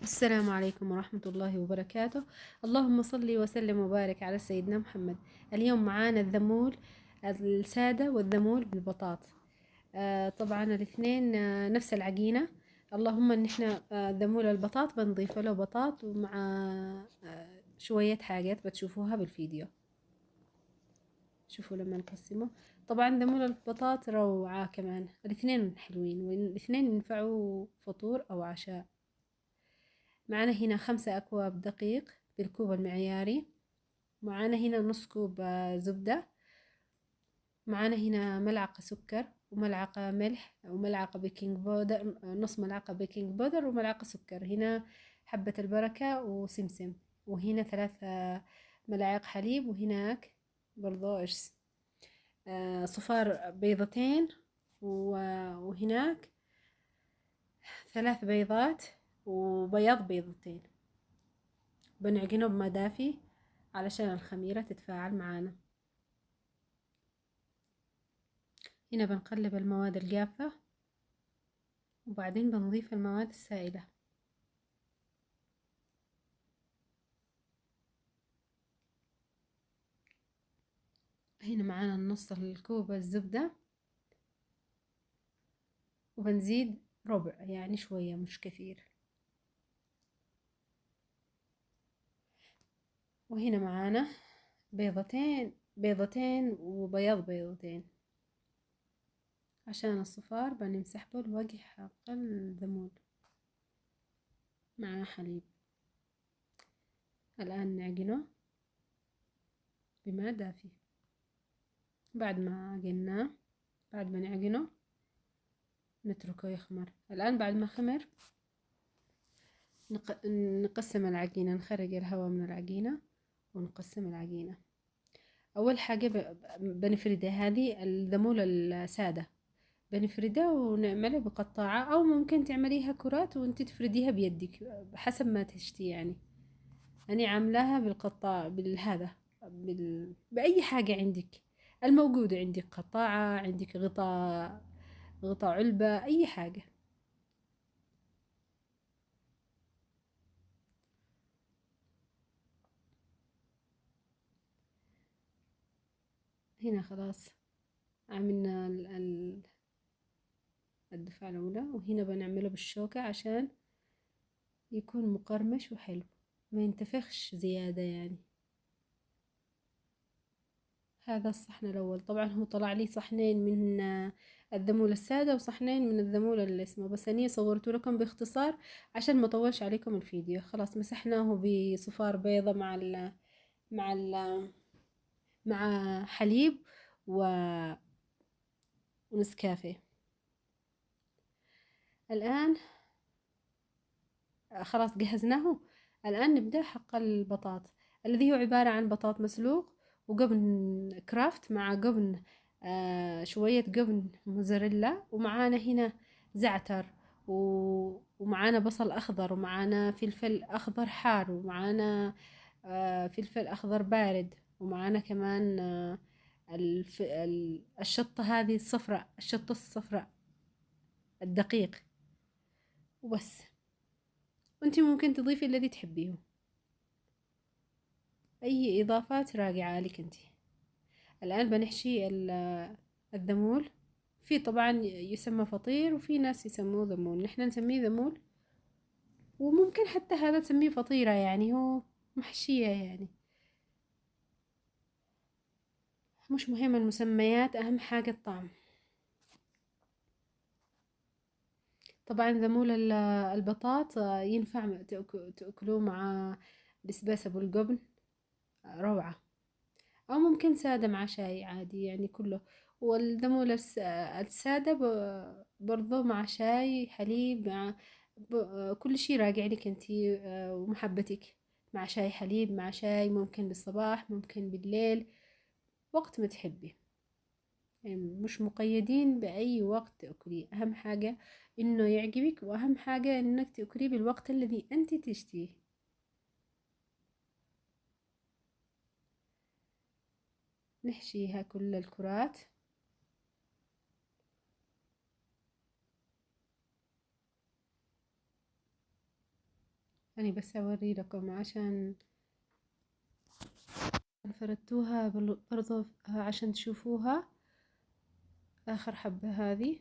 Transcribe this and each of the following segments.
السلام عليكم ورحمة الله وبركاته. اللهم صل وسلم وبارك على سيدنا محمد. اليوم معانا الذمول السادة والذمول بالبطاط. طبعا الاثنين نفس العجينة. اللهم ان احنا ذمول البطاط بنضيف له بطاط ومع شوية حاجات بتشوفوها بالفيديو. شوفوا لما نقسمه. طبعا ذمول البطاط روعة كمان، الاثنين حلوين والاثنين ينفعوا فطور او عشاء. معانا هنا 5 أكواب دقيق بالكوب المعياري. معانا هنا نص كوب زبدة. معانا هنا ملعقة سكر وملعقة ملح وملعقة بيكنج بودر، نص ملعقة بيكنج بودر وملعقة سكر. هنا حبة البركة وسمسم. وهنا 3 ملاعق حليب. وهناك برضو صفار بيضتين. وهناك 3 بيضات وبياض بيضتين. بنعجنه بماء دافي علشان الخميرة تتفاعل معانا. هنا بنقلب المواد الجافة وبعدين بنضيف المواد السائلة. هنا معانا نص الكوب الزبدة وبنزيد ربع، يعني شوية مش كثير. وهنا معانا بيضتين وبياض بيضتين. عشان الصفار بنمسح به الوجه حق الذمول مع حليب. الآن نعجنه بماء دافي. بعد ما عجناه، بعد ما نعجنه نتركه يخمر. الآن بعد ما خمر نقسم العجينة، نخرج الهواء من العجينة ونقسم العجينة. أول حاجة بنفردها، هذه الذمول السادة، بنفردها ونعملها بقطاعة أو ممكن تعمليها كرات وانت تفرديها بيدك حسب ما تشتي يعني. أنا عاملاها بالقطاع بالهذا بأي حاجة عندك الموجودة عندك، قطاعة عندك، غطاء علبة، أي حاجة. هنا خلاص عملنا الدفعة الأولى. وهنا بنعمله بالشوكة عشان يكون مقرمش وحلو، ما ينتفخش زيادة يعني. هذا الصحن الأول. طبعا هو طلع لي صحنين من الذمول السادة وصحنين من الذمول اللي اسمه، بس أني صورته لكم باختصار عشان ما طولش عليكم الفيديو. خلاص مسحناه بصفار بيضة مع ال مع حليب ونسكافيه. الآن خلاص جهزناه. الآن نبدأ حق البطاط الذي هو عبارة عن بطاط مسلوق وجبن كرافت مع جبن شوية جبن موزاريلا. ومعانا هنا زعتر ومعانا بصل أخضر ومعانا فلفل أخضر حار ومعانا فلفل أخضر بارد ومعانا كمان الشطة هذه الصفراء، الشطة الصفراء الدقيق. وبس، وانتي ممكن تضيفي الذي تحبيه، اي اضافات راجعة لك انتي. الان بنحشي الذمول. في طبعا يسمى فطير وفي ناس يسموه ذمول، نحن نسميه ذمول. وممكن حتى هذا تسميه فطيرة، يعني هو محشية يعني. مش مهم المسميات، اهم حاجة الطعم. طبعا ذمول البطاط ينفع تأكلوه مع بسباسة بالجبن، روعة. أو ممكن سادة مع شاي عادي يعني كله. والذمول السادة برضو مع شاي حليب مع كل شي راجع لك انتي ومحبتك. مع شاي حليب، مع شاي، ممكن بالصباح ممكن بالليل، وقت ما تحبي يعني. مش مقيدين بأي وقت تأكليه، أهم حاجة إنه يعجبك، وأهم حاجة إنك تأكليه بالوقت الذي أنت تشتيه. نحشيها كل الكرات. أنا بس أوري لكم عشان فردتوها برضو عشان تشوفوها. آخر حبة هذه،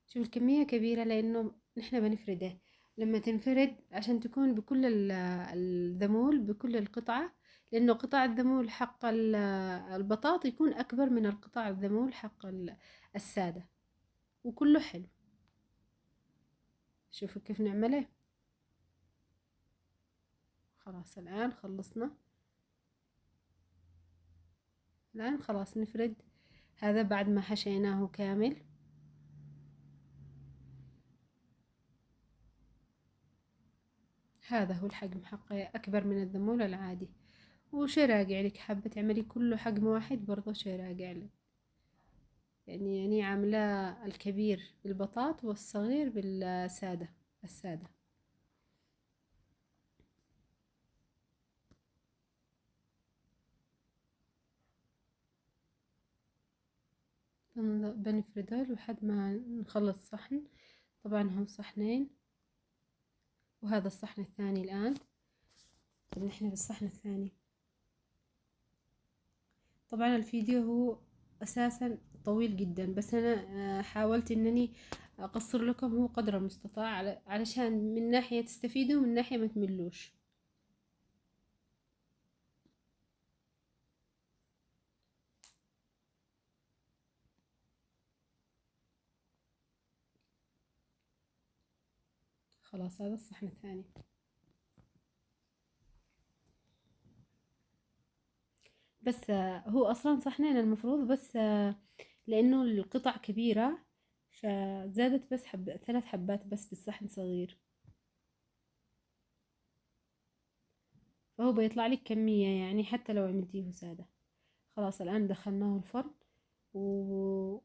شوف الكمية كبيرة لأنه نحن بنفرده. لما تنفرد عشان تكون بكل الذمول بكل القطعة، لأنه قطع الذمول حق البطاط يكون أكبر من القطع الذمول حق السادة، وكله حلو. شوفوا كيف نعمله. خلاص الآن خلصنا. الآن خلاص نفرد هذا بعد ما حشيناه كامل. هذا هو الحجم حقه، أكبر من الذمول العادي. وشي راجع لك حابة تعملي كله حجم واحد برضه شي راجع لك. يعني عاملة الكبير بالبطاط والصغير بالسادة السادة. بنفردها لحد ما نخلص صحن. طبعا هم صحنين، وهذا الصحن الثاني الآن. طبعا احنا بالصحن الثاني. طبعا الفيديو هو أساسا طويل جدا، بس أنا حاولت إنني أقصر لكم هو قدر المستطاع علشان من ناحية تستفيدوا ومن ناحية ما تملوش. خلاص هذا الصحن الثاني. بس هو أصلا صحنين المفروض، بس لأنه القطع كبيرة فزادت بس 3 حبات بس بالصحن صغير، فهو بيطلع لك كمية يعني حتى لو عملتيه سادة. خلاص الآن دخلناه الفرن و...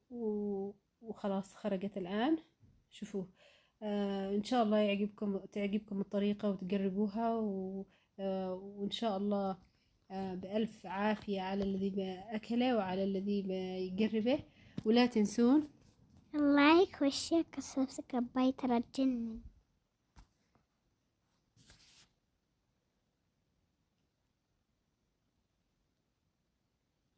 وخلاص خرجت الآن. شوفوه. إن شاء الله تعجبكم الطريقة وتجربوها وإن شاء الله بألف عافية على الذي بأكله وعلى الذي بيجربه. ولا تنسون اللايك والشير والسبسكرايب ترى تجنن.